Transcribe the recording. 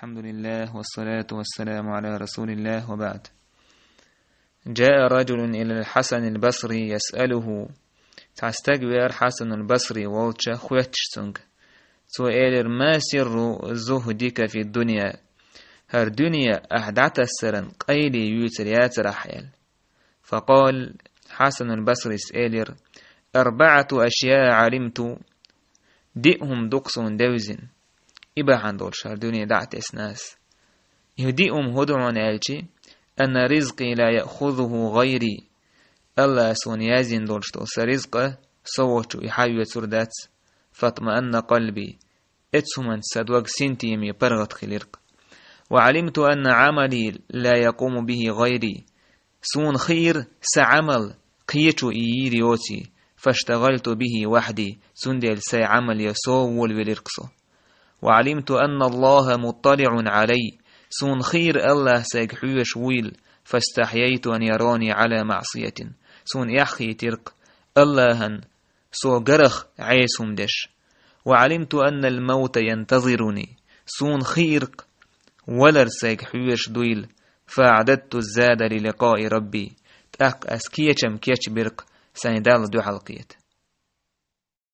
الحمد لله والصلاة والسلام على رسول الله وبعد. جاء رجل إلى الحسن البصري يسأله تستجبر حسن البصري والش خواتشتنج سؤال ما سر زهدك في الدنيا هر دنيا أحدعت السرن قيلي يوتريات رحيل. فقال حسن البصري سئلر 4 أشياء علمت دئهم دقصون دوزن إبا عندول شهر دنيا دعت إسناس يهدئهم هدعون ألشي أن رزقي لا يأخذه غيري الله سون يازين دولشتو سرزقه صوتو يحايو سردات فاطمأن قلبي اتسمن سدوغ سنتيمي برغت خليرق. وعلمت أن عملي لا يقوم به غيري سون خير سعمل قيتو إيريوتي فاشتغلت به وحدي سندل سي عمل يسول ولرقصو. وعلمت أن الله مطلع علي سون خير الله سيجحوش ويل فاستحييت أن يراني على معصية سون يحخي ترق اللهن سو جرخ عيسهم دش. وعلمت أن الموت ينتظرني سون خيرق ولر سيجحوش دويل فأعددت الزاد للقاء ربي تأك أسكيتشم كيتش برق سندال دو حلقيت.